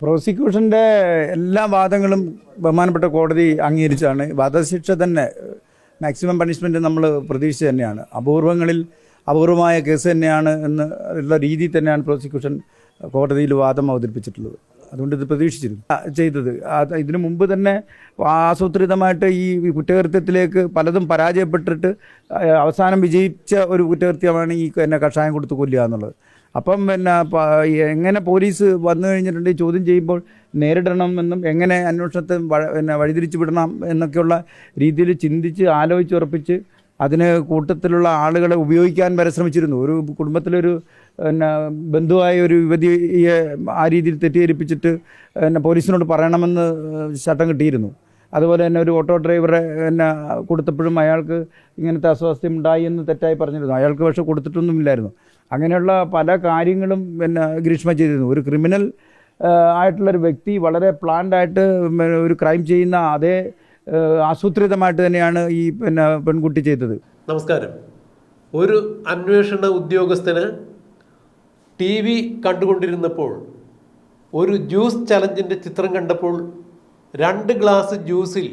പ്രോസിക്യൂഷൻ്റെ എല്ലാ വാദങ്ങളും ബഹുമാനപ്പെട്ട കോടതി അംഗീകരിച്ചാണ്. വധശിക്ഷ തന്നെ മാക്സിമം പണിഷ്മെൻറ്റ് നമ്മൾ പ്രതീക്ഷിച്ച് തന്നെയാണ്. അപൂർവമായ കേസ് തന്നെയാണ് എന്ന് ഉള്ള രീതിയിൽ തന്നെയാണ് പ്രോസിക്യൂഷൻ കോടതിയിൽ വാദം അവതരിപ്പിച്ചിട്ടുള്ളത്. അതുകൊണ്ട് ഇത് പ്രതീക്ഷിച്ചിരുന്നു ചെയ്തത്. ഇതിനു മുമ്പ് തന്നെ ആസൂത്രിതമായിട്ട് ഈ കുറ്റകൃത്യത്തിലേക്ക് പലതും പരാജയപ്പെട്ടിട്ട് അവസാനം വിജയിച്ച ഒരു കുറ്റകൃത്യമാണ് ഈ കഷായം കൊടുത്ത് കൊല്ലുക എന്നുള്ളത്. അപ്പം എങ്ങനെ പോലീസ് വന്നു കഴിഞ്ഞിട്ടുണ്ടെങ്കിൽ ചോദ്യം ചെയ്യുമ്പോൾ നേരിടണമെന്നും എങ്ങനെ അന്വേഷണത്തെ വഴിതിരിച്ചു വിടണം എന്നൊക്കെയുള്ള രീതിയിൽ ചിന്തിച്ച് ആലോചിച്ചുറപ്പിച്ച് അതിന് കൂട്ടത്തിലുള്ള ആളുകളെ ഉപയോഗിക്കാൻ പരിശ്രമിച്ചിരുന്നു. ഒരു കുടുംബത്തിലൊരു ബന്ധുവായ ഒരു യുവതിയെ ആ രീതിയിൽ തെറ്റിദ്ധരിപ്പിച്ചിട്ട് പോലീസിനോട് പറയണമെന്ന് ചട്ടം കിട്ടിയിരുന്നു. അതുപോലെ തന്നെ ഒരു ഓട്ടോ ഡ്രൈവറെ കൊടുത്തപ്പോഴും അയാൾക്ക് ഇങ്ങനത്തെ അസ്വാസ്ഥ്യം ഉണ്ടായി എന്ന് തെറ്റായി പറഞ്ഞിരുന്നു. അയാൾക്ക് പക്ഷെ കൊടുത്തിട്ടൊന്നുമില്ലായിരുന്നു. അങ്ങനെയുള്ള പല കാര്യങ്ങളും ഗ്രീഷ്മ ചെയ്തിരുന്നു. ഒരു ക്രിമിനൽ ആയിട്ടുള്ളൊരു വ്യക്തി വളരെ പ്ലാൻഡായിട്ട് ഒരു ക്രൈം ചെയ്യുന്ന അതേ ആസൂത്രിതമായിട്ട് തന്നെയാണ് ഈ പെൺകുട്ടി ചെയ്തത്. നമസ്കാരം. ഒരു അന്വേഷണ ഉദ്യോഗസ്ഥന് ടി വി കണ്ടുകൊണ്ടിരുന്നപ്പോൾ ഒരു ജ്യൂസ് ചലഞ്ചിൻ്റെ ചിത്രം കണ്ടപ്പോൾ 2 ഗ്ലാസ് ജ്യൂസിൽ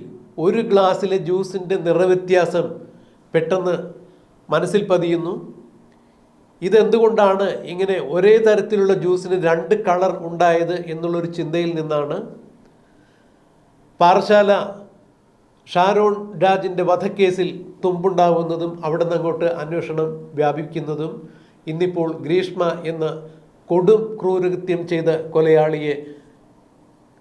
ഒരു ഗ്ലാസ്സിലെ ജ്യൂസിൻ്റെ നിറവ്യത്യാസം പെട്ടെന്ന് മനസ്സിൽ പതിയുന്നു. ഇതെന്തുകൊണ്ടാണ് ഇങ്ങനെ ഒരേ തരത്തിലുള്ള ജ്യൂസിന് 2 കളർ ഉണ്ടായത് എന്നുള്ളൊരു ചിന്തയിൽ നിന്നാണ് പാറശാല ഷാരോൺ രാജിൻ്റെ വധക്കേസിൽ തുമ്പുണ്ടാവുന്നതും അവിടെ നിന്ന് അങ്ങോട്ട് അന്വേഷണം വ്യാപിക്കുന്നതും ഇന്നിപ്പോൾ ഗ്രീഷ്മ എന്ന കൊടും ക്രൂരകൃത്യം ചെയ്ത കൊലയാളിയെ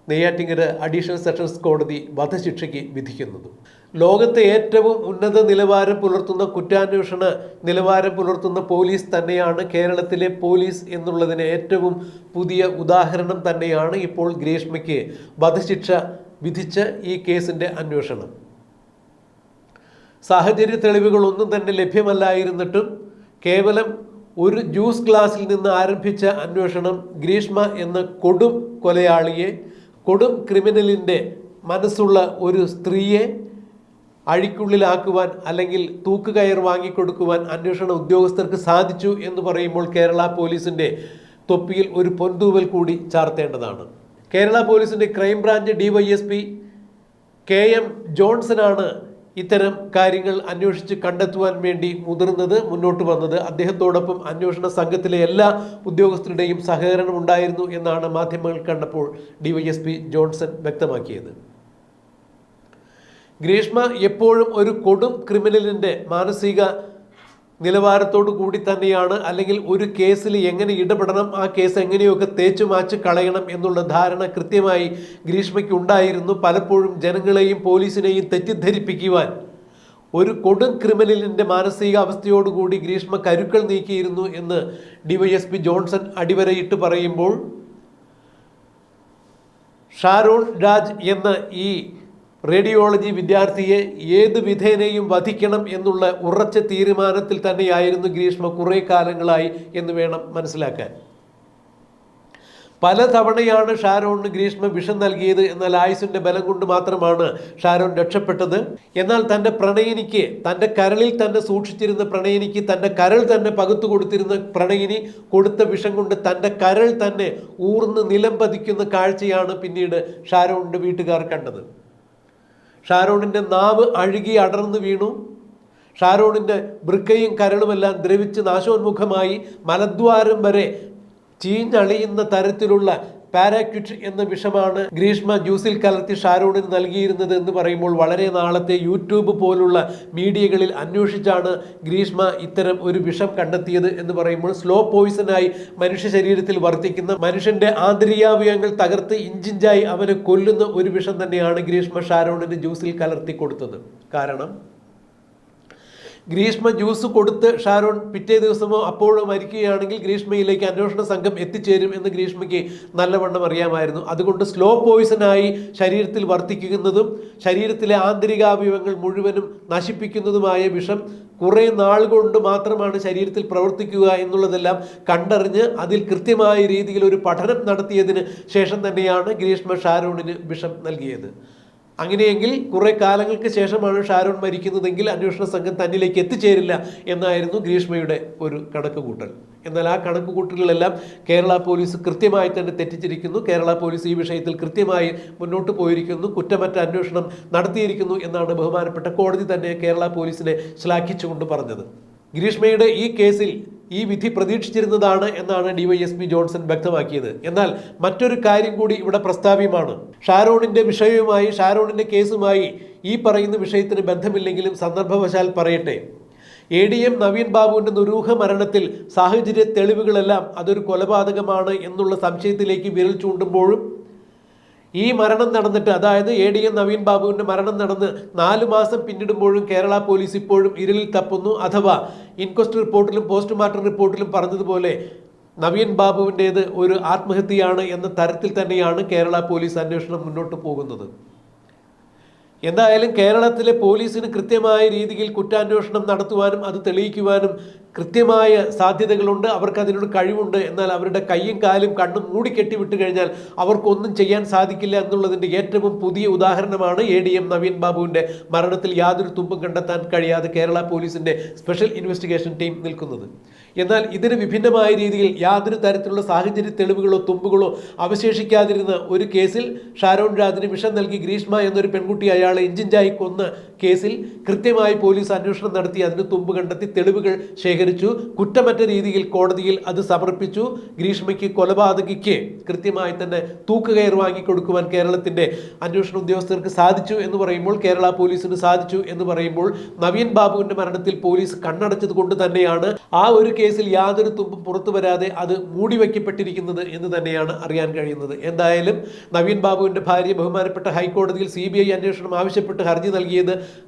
നെയ്യാറ്റിങ്കര അഡീഷണൽ സെഷൻസ് കോടതി വധശിക്ഷയ്ക്ക് വിധിക്കുന്നതും. ലോകത്തെ ഏറ്റവും ഉന്നത നിലവാരം പുലർത്തുന്ന കുറ്റാന്വേഷണ നിലവാരം പുലർത്തുന്ന പോലീസ് തന്നെയാണ് കേരളത്തിലെ പോലീസ് എന്നുള്ളതിന് ഏറ്റവും പുതിയ ഉദാഹരണം തന്നെയാണ് ഇപ്പോൾ ഗ്രീഷ്മയ്ക്ക് വധശിക്ഷ വിധിച്ച ഈ കേസിൻ്റെ അന്വേഷണം. സാഹചര്യ തെളിവുകളൊന്നും തന്നെ ലഭ്യമല്ലായിരുന്നിട്ടും കേവലം ഒരു ജ്യൂസ് ഗ്ലാസിൽ നിന്ന് ആരംഭിച്ച അന്വേഷണം ഗ്രീഷ്മ എന്ന കൊടും കൊലയാളിയെ, കൊടും ക്രിമിനലിൻ്റെ മനസ്സുള്ള ഒരു സ്ത്രീയെ അഴിക്കുള്ളിലാക്കുവാൻ അല്ലെങ്കിൽ തൂക്കുകയർ വാങ്ങിക്കൊടുക്കുവാൻ അന്വേഷണ ഉദ്യോഗസ്ഥർക്ക് സാധിച്ചു എന്ന് പറയുമ്പോൾ കേരള പോലീസിൻ്റെ തൊപ്പിയിൽ ഒരു പൊന്തൂവൽ കൂടി ചാർത്തേണ്ടതാണ്. കേരള പോലീസിൻ്റെ ക്രൈംബ്രാഞ്ച് DYSP KM ജോൺസനാണ് ഇത്തരം കാര്യങ്ങൾ അന്വേഷിച്ച് കണ്ടെത്തുവാൻ വേണ്ടി മുന്നോട്ട് വന്നത്. അദ്ദേഹത്തോടൊപ്പം അന്വേഷണ സംഘത്തിലെ എല്ലാ ഉദ്യോഗസ്ഥരുടെയും സഹകരണം ഉണ്ടായിരുന്നു എന്നാണ് മാധ്യമങ്ങൾ കണ്ടപ്പോൾ DYSP ജോൺസൺ വ്യക്തമാക്കിയത്. ഗ്രീഷ്മ എപ്പോഴും ഒരു കൊടും ക്രിമിനലിൻ്റെ മാനസിക നിലവാരത്തോടു കൂടി തന്നെയാണ്, അല്ലെങ്കിൽ ഒരു കേസിൽ എങ്ങനെ ഇടപെടണം, ആ കേസ് എങ്ങനെയൊക്കെ തേച്ചു മാച്ച് കളയണം എന്നുള്ള ധാരണ കൃത്യമായി ഗ്രീഷ്മയ്ക്ക് ഉണ്ടായിരുന്നു. പലപ്പോഴും ജനങ്ങളെയും പോലീസിനെയും തെറ്റിദ്ധരിപ്പിക്കുവാൻ ഒരു കൊടും ക്രിമിനലിൻ്റെ മാനസിക അവസ്ഥയോടുകൂടി ഗ്രീഷ്മ കരുക്കൾ നീക്കിയിരുന്നു എന്ന് DYSP ജോൺസൺ അടിവരയിട്ട് പറയുമ്പോൾ ഷാരോൺ രാജ് എന്ന ഈ റേഡിയോളജി വിദ്യാർത്ഥിയെ ഏത് വിധേനയും വധിക്കണം എന്നുള്ള ഉറച്ച തീരുമാനത്തിൽ തന്നെയായിരുന്നു ഗ്രീഷ്മ കുറേ കാലങ്ങളായി എന്ന് വേണം മനസ്സിലാക്കാൻ. പലതവണയാണ് ഷാരോണിന് ഗ്രീഷ്മ വിഷം നൽകിയത്. എന്നാൽ ആയുസിൻ്റെ ബലം കൊണ്ട് മാത്രമാണ് ഷാരോൺ രക്ഷപ്പെട്ടത്. എന്നാൽ തൻ്റെ പ്രണയിനിക്ക്, തൻ്റെ കരളിൽ തന്നെ സൂക്ഷിച്ചിരുന്ന പ്രണയിനിക്ക് തൻ്റെ കരൾ തന്നെ പകുത്തു കൊടുത്തിരുന്ന പ്രണയിനി കൊടുത്ത വിഷം കൊണ്ട് തൻ്റെ കരൾ തന്നെ ഊർന്ന് നിലം പതിക്കുന്ന കാഴ്ചയാണ് പിന്നീട് ഷാരോണിൻ്റെ വീട്ടുകാർ കണ്ടത്. ഷാരോണിൻ്റെ നാവ് അഴുകി അടർന്നു വീണു. ഷാരോണിൻ്റെ വൃക്കയും കരളുമെല്ലാം ദ്രവിച്ച് നാശോന്മുഖമായി. മലദ്വാരം വരെ ചീഞ്ഞളിയുന്ന തരത്തിലുള്ള പാരാക്വിറ്റ് എന്ന വിഷമാണ് ഗ്രീഷ്മ ജ്യൂസിൽ കലർത്തി ഷാരോണിന് നൽകിയിരുന്നത് എന്ന് പറയുമ്പോൾ വളരെ നാളത്തെ യൂട്യൂബ് പോലുള്ള മീഡിയകളിൽ അന്വേഷിച്ചാണ് ഗ്രീഷ്മ ഇത്തരം ഒരു വിഷം കണ്ടെത്തിയത് എന്ന് പറയുമ്പോൾ സ്ലോ പോയിസണായി മനുഷ്യ ശരീരത്തിൽ വർത്തിക്കുന്ന, മനുഷ്യൻ്റെ ആന്തരികാവയവങ്ങൾ തകർത്ത് ഇഞ്ചിഞ്ചായി അവനെ കൊല്ലുന്ന ഒരു വിഷം തന്നെയാണ് ഗ്രീഷ്മ ഷാരോണിന് ജ്യൂസിൽ കലർത്തി കൊടുത്തത്. കാരണം ഗ്രീഷ്മ ജ്യൂസ് കൊടുത്ത് ഷാരോൺ പിറ്റേ ദിവസമോ അപ്പോഴോ മരിക്കുകയാണെങ്കിൽ ഗ്രീഷ്മയിലേക്ക് അന്വേഷണ സംഘം എത്തിച്ചേരും എന്ന് ഗ്രീഷ്മയ്ക്ക് നല്ലവണ്ണം അറിയാമായിരുന്നു. അതുകൊണ്ട് സ്ലോ പോയിസണായി ശരീരത്തിൽ വർത്തിക്കുന്നതും ശരീരത്തിലെ ആന്തരികാവയവങ്ങൾ മുഴുവനും നശിപ്പിക്കുന്നതുമായ വിഷം കുറേ നാൾ കൊണ്ട് മാത്രമാണ് ശരീരത്തിൽ പ്രവർത്തിക്കുക എന്നുള്ളതെല്ലാം കണ്ടറിഞ്ഞ് അതിൽ കൃത്യമായ രീതിയിൽ ഒരു പഠനം നടത്തിയതിന് ശേഷം തന്നെയാണ് ഗ്രീഷ്മ ഷാരോണിന് വിഷം നൽകിയത്. അങ്ങനെയെങ്കിൽ കുറേ കാലങ്ങൾക്ക് ശേഷമാണ് ഷാരോൺ മരിക്കുന്നതെങ്കിൽ അന്വേഷണ സംഘം തന്നിലേക്ക് എത്തിച്ചേരില്ല എന്നായിരുന്നു ഗ്രീഷ്മയുടെ ഒരു കണക്കുകൂട്ടൽ. എന്നാൽ ആ കണക്കുകൂട്ടലുകളെല്ലാം കേരള പോലീസ് കൃത്യമായി തന്നെ തെറ്റിച്ചിരിക്കുന്നു. കേരള പോലീസ് ഈ വിഷയത്തിൽ കൃത്യമായി മുന്നോട്ട് പോയിരിക്കുന്നു, കുറ്റമറ്റ അന്വേഷണം നടത്തിയിരിക്കുന്നു എന്നാണ് ബഹുമാനപ്പെട്ട കോടതി തന്നെ കേരള പോലീസിനെ ശ്ലാഘിച്ചുകൊണ്ട് പറഞ്ഞത്. ഗ്രീഷ്മയുടെ ഈ കേസിൽ ഈ വിധി പ്രതീക്ഷിച്ചിരുന്നതാണ് എന്നാണ് ഡിവൈഎസ്പി ജോൺസൺ വ്യക്തമാക്കിയത്. എന്നാൽ മറ്റൊരു കാര്യം കൂടി ഇവിടെ പ്രസ്താവ്യമാണ്. ഷാരോണിന്റെ വിഷയവുമായി, ഷാരോണിന്റെ കേസുമായി ഈ പറയുന്ന വിഷയത്തിന് ബന്ധമില്ലെങ്കിലും സന്ദർഭവശാൽ പറയട്ടെ, ADM നവീൻ ബാബുവിന്റെ ദുരൂഹ മരണത്തിൽ സാഹചര്യ തെളിവുകളെല്ലാം അതൊരു കൊലപാതകമാണ് എന്നുള്ള സംശയത്തിലേക്ക് വിരൽ ചൂണ്ടുമ്പോഴും ഈ മരണം നടന്നിട്ട്, അതായത് ADM നവീൻ ബാബുവിൻ്റെ മരണം നടന്ന് 4 മാസം പിന്നിടുമ്പോഴും കേരള പോലീസ് ഇപ്പോഴും ഇരുളിൽ തപ്പുന്നു. അഥവാ ഇൻക്വസ്റ്റ് റിപ്പോർട്ടിലും പോസ്റ്റ്മോർട്ടം റിപ്പോർട്ടിലും പറഞ്ഞതുപോലെ നവീൻ ബാബുവിൻ്റേത് ഒരു ആത്മഹത്യയാണ് എന്ന തരത്തിൽ തന്നെയാണ് കേരള പോലീസ് അന്വേഷണം മുന്നോട്ട് പോകുന്നത്. എന്തായാലും കേരളത്തിലെ പോലീസിന് കൃത്യമായ രീതിയിൽ കുറ്റാന്വേഷണം നടത്തുവാനും അത് തെളിയിക്കുവാനും കൃത്യമായ സാധ്യതകളുണ്ട്, അവർക്ക് അതിനൊരു കഴിവുണ്ട്. എന്നാൽ അവരുടെ കൈയും കാലും കണ്ണും മൂടിക്കെട്ടി വിട്ടു കഴിഞ്ഞാൽ അവർക്കൊന്നും ചെയ്യാൻ സാധിക്കില്ല എന്നുള്ളതിൻ്റെ ഏറ്റവും പുതിയ ഉദാഹരണമാണ് ADM നവീൻ ബാബുവിൻ്റെ മരണത്തിൽ യാതൊരു തുമ്പും കണ്ടെത്താൻ കഴിയാതെ കേരള പോലീസിൻ്റെ സ്പെഷ്യൽ ഇൻവെസ്റ്റിഗേഷൻ ടീം നിൽക്കുന്നത്. എന്നാൽ ഇതിന് വിഭിന്നമായ രീതിയിൽ യാതൊരു തരത്തിലുള്ള സാഹചര്യ തെളിവുകളോ തുമ്പുകളോ അവശേഷിക്കാതിരുന്ന ഒരു കേസിൽ ഷാരോൺ രാജിന് വിഷം നൽകി ഗ്രീഷ്മ എന്നൊരു പെൺകുട്ടി അയാളെ ഇഞ്ചിഞ്ചായി കൊന്ന കേസിൽ കൃത്യമായി പോലീസ് അന്വേഷണം നടത്തി അതിന് തുമ്പ് കണ്ടെത്തി തെളിവുകൾ ശേഖരിച്ചു. കുറ്റമറ്റ രീതിയിൽ കോടതിയിൽ അത് സമർപ്പിച്ചു. ഗ്രീഷ്മയ്ക്ക്, കൊലപാതകിക്ക് കൃത്യമായി തന്നെ തൂക്കുകയർ വാങ്ങിക്കൊടുക്കുവാൻ കേരളത്തിൻ്റെ അന്വേഷണ ഉദ്യോഗസ്ഥർക്ക് സാധിച്ചു എന്ന് പറയുമ്പോൾ, കേരള പോലീസിന് സാധിച്ചു എന്ന് പറയുമ്പോൾ, നവീൻ ബാബുവിൻ്റെ മരണത്തിൽ പോലീസ് കണ്ണടച്ചത് കൊണ്ട് തന്നെയാണ് ആ ഒരു കേസിൽ യാതൊരു തുമ്പും പുറത്തു വരാതെ അത് മൂടിവെക്കപ്പെട്ടിരിക്കുന്നത് എന്ന് തന്നെയാണ് അറിയാൻ കഴിയുന്നത്. എന്തായാലും നവീൻ ബാബുവിൻ്റെ ഭാര്യ ബഹുമാനപ്പെട്ട ഹൈക്കോടതിയിൽ CBI അന്വേഷണം ആവശ്യപ്പെട്ട് ഹർജി നൽകിയത്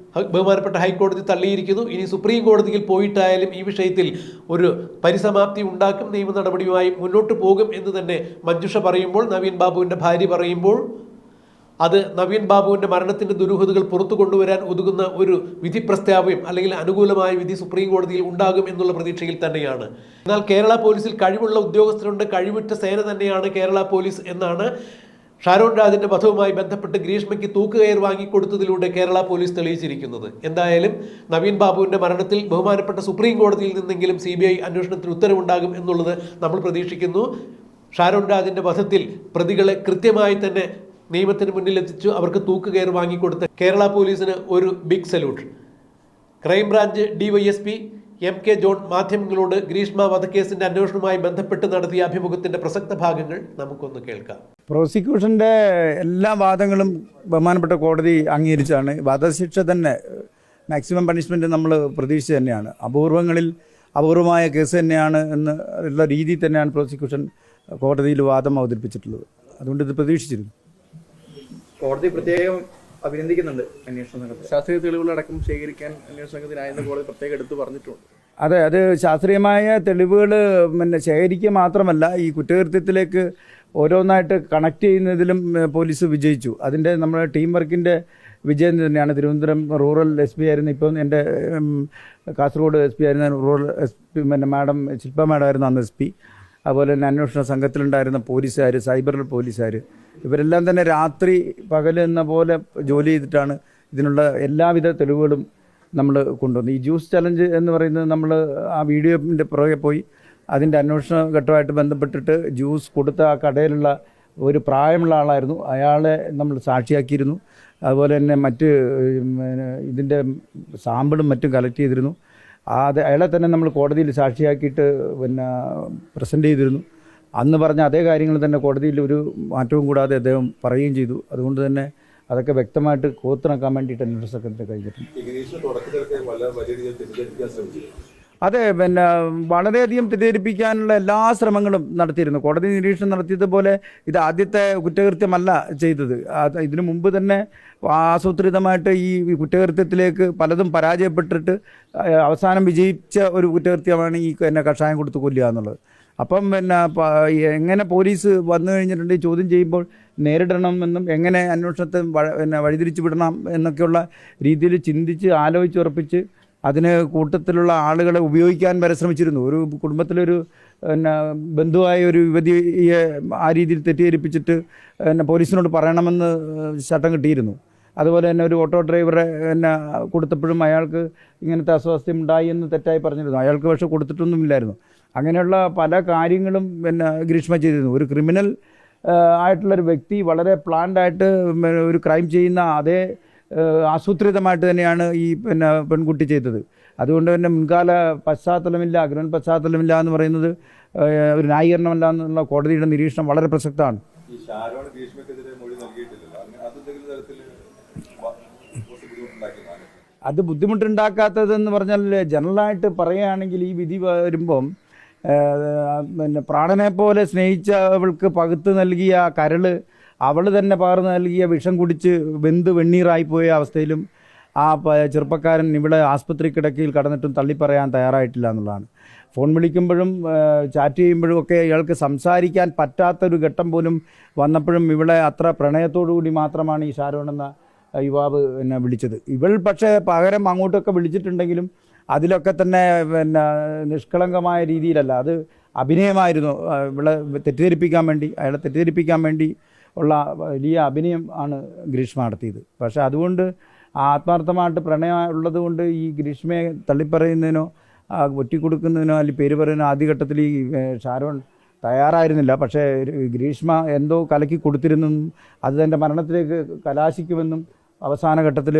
ബഹുമാനപ്പെട്ട ഹൈക്കോടതി തള്ളിയിരിക്കുന്നു. ഇനി സുപ്രീം കോടതിയിൽ പോയിട്ടായാലും ഈ വിഷയത്തിൽ ഒരു പരിസമാപ്തി ഉണ്ടാക്കും, നിയമ നടപടിയുമായി മുന്നോട്ട് പോകും എന്ന് തന്നെ മഞ്ജുഷ പറയുമ്പോൾ, നവീൻ ബാബുവിൻ്റെ ഭാര്യ പറയുമ്പോൾ, അത് നവീൻ ബാബുവിൻ്റെ മരണത്തിൻ്റെ ദുരൂഹതകൾ പുറത്തു കൊണ്ടുവരാൻ ഒതുങ്ങുന്ന ഒരു വിധി പ്രസ്താവ്യം അല്ലെങ്കിൽ അനുകൂലമായ വിധി സുപ്രീം കോടതിയിൽ ഉണ്ടാകും എന്നുള്ള പ്രതീക്ഷയിൽ തന്നെയാണ്. എന്നാൽ കേരള പോലീസിൽ കഴിവുള്ള ഉദ്യോഗസ്ഥരുണ്ട്, കഴിവുറ്റ സേന തന്നെയാണ് കേരള പോലീസ് എന്നാണ് ഷാരോൺ രാജിൻ്റെ വധവുമായി ബന്ധപ്പെട്ട് ഗ്രീഷ്മയ്ക്ക് തൂക്കുകയർ വാങ്ങിക്കൊടുത്തതിലൂടെ കേരള പോലീസ് തെളിയിച്ചിരിക്കുന്നത്. എന്തായാലും നവീൻ ബാബുവിൻ്റെ മരണത്തിൽ ബഹുമാനപ്പെട്ട സുപ്രീം കോടതിയിൽ നിന്നെങ്കിലും CBI അന്വേഷണത്തിന് ഉത്തരവുണ്ടാകും എന്നുള്ളത് നമ്മൾ പ്രതീക്ഷിക്കുന്നു. ഷാരോൺ രാജിൻ്റെ വധത്തിൽ പ്രതികളെ കൃത്യമായി തന്നെ നിയമത്തിന് മുന്നിലെത്തിച്ചു, അവർക്ക് തൂക്കുകയർ വാങ്ങിക്കൊടുത്ത കേരള പോലീസിന് ഒരു big salute. Crime branch DYSP MK John മാധ്യമങ്ങളോട് ഗ്രീഷ്മ വധക്കേസിന്റെ അന്വേഷണവുമായി ബന്ധപ്പെട്ട് നടത്തിയ അഭിമുഖത്തിന്റെ പ്രസക്ത ഭാഗങ്ങൾ നമുക്കൊന്ന് കേൾക്കാം. പ്രോസിക്യൂഷൻ്റെ എല്ലാ വാദങ്ങളും ബഹുമാനപ്പെട്ട കോടതി അംഗീകരിച്ചാണ്. വധശിക്ഷ തന്നെ മാക്സിമം പണിഷ്മെൻറ്റ് നമ്മൾ പ്രതീക്ഷിച്ച് തന്നെയാണ്. അപൂർവമായ കേസ് തന്നെയാണ് എന്ന് ഉള്ള രീതിയിൽ തന്നെയാണ് പ്രോസിക്യൂഷൻ കോടതിയിൽ വാദം അവതരിപ്പിച്ചിട്ടുള്ളത്. അതുകൊണ്ട് ഇത് പ്രതീക്ഷിച്ചിരുന്നു. കോടതി പ്രത്യേകം അഭിനന്ദിക്കുന്നുണ്ട് അന്വേഷണ സംഘത്തെ. ശാസ്ത്രീയ തെളിവുകളടക്കം ശേഖരിക്കാൻ അന്വേഷണ സംഘത്തിനായെന്ന് കോടതി പ്രത്യേകം എടുത്തു പറഞ്ഞിട്ടുണ്ട്. അതെ, അത് ശാസ്ത്രീയമായ തെളിവുകൾ ശേഖരിക്കുക മാത്രമല്ല, ഈ കുറ്റകൃത്യത്തിലേക്ക് ഓരോന്നായിട്ട് കണക്ട് ചെയ്യുന്നതിലും പോലീസ് വിജയിച്ചു. അതിൻ്റെ നമ്മുടെ ടീം വർക്കിൻ്റെ വിജയം തന്നെയാണ്. തിരുവനന്തപുരം റൂറൽ SP ആയിരുന്നു, ഇപ്പം എൻ്റെ കാസർഗോഡ് SP ആയിരുന്ന റൂറൽ SP മാഡം ശില്പ മാഡം ആയിരുന്നു അന്ന് SP. അതുപോലെ തന്നെ അന്വേഷണ സംഘത്തിലുണ്ടായിരുന്ന പോലീസുകാർ, സൈബർ പോലീസുകാർ, ഇവരെല്ലാം തന്നെ രാത്രി പകൽ എന്ന പോലെ ജോലി ചെയ്തിട്ടാണ് ഇതിനുള്ള എല്ലാവിധ തെളിവുകളും നമ്മൾ കൊണ്ടുവന്നത്. ഈ ജ്യൂസ് ചലഞ്ച് എന്ന് പറയുന്നത് നമ്മൾ ആ വീഡിയോൻ്റെ പുറകെ പോയി അതിൻ്റെ അന്വേഷണ ഘട്ടമായിട്ട് ബന്ധപ്പെട്ടിട്ട് ജ്യൂസ് കൊടുത്ത ആ കടയിലുള്ള ഒരു പ്രായമുള്ള ആളായിരുന്നു, അയാളെ നമ്മൾ സാക്ഷിയാക്കിയിരുന്നു. അതുപോലെ തന്നെ മറ്റ് ഇതിൻ്റെ സാമ്പിളും മറ്റും കളക്ട് ചെയ്തിരുന്നു. അയാളെ തന്നെ നമ്മൾ കോടതിയിൽ സാക്ഷിയാക്കിയിട്ട് പ്രസൻറ്റ് ചെയ്തിരുന്നു. അന്ന് പറഞ്ഞ അതേ കാര്യങ്ങൾ തന്നെ കോടതിയിൽ ഒരു മാറ്റവും കൂടാതെ അദ്ദേഹം പറയുകയും ചെയ്തു. അതുകൊണ്ട് തന്നെ അതൊക്കെ വ്യക്തമായിട്ട് കോത്തിണക്കാൻ വേണ്ടിയിട്ട് അന്വേഷണ സംഘത്തിന് കഴിഞ്ഞിട്ടുണ്ട്. അതെ, വളരെയധികം തെറ്റിദ്ധരിപ്പിക്കാനുള്ള എല്ലാ ശ്രമങ്ങളും നടത്തിയിരുന്നു. കോടതി നിരീക്ഷണം നടത്തിയതുപോലെ ഇത് ആദ്യത്തെ കുറ്റകൃത്യമല്ല ചെയ്തത്. ഇതിനു മുമ്പ് തന്നെ ആസൂത്രിതമായിട്ട് ഈ കുറ്റകൃത്യത്തിലേക്ക് പലതും പരാജയപ്പെട്ടിട്ട് അവസാനം വിജയിച്ച ഒരു കുറ്റകൃത്യമാണ് ഈ കഷായം കൊടുത്ത് കൊല്ലുക എന്നുള്ളത്. അപ്പം എങ്ങനെ പോലീസ് വന്നു കഴിഞ്ഞിട്ടുണ്ടെങ്കിൽ ചോദ്യം ചെയ്യുമ്പോൾ നേരിടണമെന്നും എങ്ങനെ അന്വേഷണത്തെ വഴിതിരിച്ചു വിടണം എന്നൊക്കെയുള്ള രീതിയിൽ ചിന്തിച്ച് ആലോചിച്ചുറപ്പിച്ച് അതിന് കൂട്ടത്തിലുള്ള ആളുകളെ ഉപയോഗിക്കാൻ വരെ ശ്രമിച്ചിരുന്നു. ഒരു കുടുംബത്തിലൊരു ബന്ധുവായ ഒരു യുവതിയെ ആ രീതിയിൽ തെറ്റിദ്ധരിപ്പിച്ചിട്ട് പോലീസിനോട് പറയണമെന്ന് ചട്ടം കിട്ടിയിരുന്നു. അതുപോലെ തന്നെ ഒരു ഓട്ടോ ഡ്രൈവറെ പിന്നെ കൊടുത്തപ്പോഴും അയാൾക്ക് ഇങ്ങനത്തെ അസ്വാസ്ഥ്യം ഉണ്ടായി എന്ന് തെറ്റായി പറഞ്ഞിരുന്നു. അയാൾക്ക് പക്ഷേ കൊടുത്തിട്ടൊന്നുമില്ലായിരുന്നു. അങ്ങനെയുള്ള പല കാര്യങ്ങളും പിന്നെ ഗ്രീഷ്മ ചെയ്തിരുന്നു. ഒരു ക്രിമിനൽ ആയിട്ടുള്ളൊരു വ്യക്തി വളരെ പ്ലാൻഡായിട്ട് ഒരു ക്രൈം ചെയ്യുന്ന അതേ ആസൂത്രിതമായിട്ട് തന്നെയാണ് ഈ പിന്നെ പെൺകുട്ടി ചെയ്തത്. അതുകൊണ്ട് തന്നെ മുൻകാല പശ്ചാത്തലമില്ല, അഗ്രഹൻ പശ്ചാത്തലമില്ല എന്ന് പറയുന്നത് ഒരു ന്യായീകരണമല്ല എന്നുള്ള കോടതിയുടെ നിരീക്ഷണം വളരെ പ്രസക്തമാണ്. ഈ ഷാരോൺ ഗ്രീഷ്മയ്ക്കെതിരെ മൊഴി നൽകിയിട്ടില്ലല്ലോ, അതെന്തെങ്കിലും തരത്തിൽ ബുദ്ധിമുട്ടുണ്ടാക്കിയതാണ്? അത് ബുദ്ധിമുട്ടുണ്ടാക്കാത്തതെന്ന് പറഞ്ഞാൽ ജനറലായിട്ട് പറയുകയാണെങ്കിൽ ഈ വിധി വരുമ്പം പിന്നെ പ്രാണനെ പോലെ സ്നേഹിച്ചവൾക്ക് പകുത്ത് നൽകിയ കരള് അവൾ തന്നെ പകർന്നു നൽകിയ വിഷം കുടിച്ച് വെന്ത് വെണ്ണീറായിപ്പോയ അവസ്ഥയിലും ആ ചെറുപ്പക്കാരൻ ഇവിടെ ആസ്പത്രി കിടക്കയിൽ കടന്നിട്ടും തള്ളിപ്പറയാൻ തയ്യാറായിട്ടില്ല എന്നുള്ളതാണ്. ഫോൺ വിളിക്കുമ്പോഴും ചാറ്റ് ചെയ്യുമ്പോഴും ഒക്കെ ഇയാൾക്ക് സംസാരിക്കാൻ പറ്റാത്തൊരു ഘട്ടം പോലും വന്നപ്പോഴും ഇവിടെ അത്ര പ്രണയത്തോടു കൂടി മാത്രമാണ് ഈ ഷാരോൺ എന്ന യുവാവ് എന്നെ വിളിച്ചത്. ഇവൾ പക്ഷേ പകരം അങ്ങോട്ടൊക്കെ വിളിച്ചിട്ടുണ്ടെങ്കിലും അതിലൊക്കെ തന്നെ പിന്നെ നിഷ്കളങ്കമായ രീതിയിലല്ല, അത് അഭിനയമായിരുന്നു. ഇവളെ തെറ്റിദ്ധരിപ്പിക്കാൻ വേണ്ടി, അയാളെ തെറ്റിദ്ധരിപ്പിക്കാൻ വേണ്ടി ഉള്ള വലിയ അഭിനയം ആണ് ഗ്രീഷ്മ നടത്തിയത്. പക്ഷേ അതുകൊണ്ട് ആത്മാർത്ഥമായിട്ട് പ്രണയം ഉള്ളത് കൊണ്ട് ഈ ഗ്രീഷ്മയെ തള്ളിപ്പറയുന്നതിനോ ഒറ്റിക്കൊടുക്കുന്നതിനോ അല്ലെങ്കിൽ പേര് പറയുന്നതിനോ ആദ്യഘട്ടത്തിൽ ഈ ഷാരോൺ തയ്യാറായിരുന്നില്ല. പക്ഷേ ഗ്രീഷ്മ എന്തോ കലക്കി കൊടുത്തിരുന്നെന്നും അത് തൻ്റെ മരണത്തിലേക്ക് കലാശിക്കുമെന്നും അവസാന ഘട്ടത്തിൽ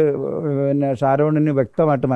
പിന്നെ ഷാരോണിന് വ്യക്തമായിട്ട്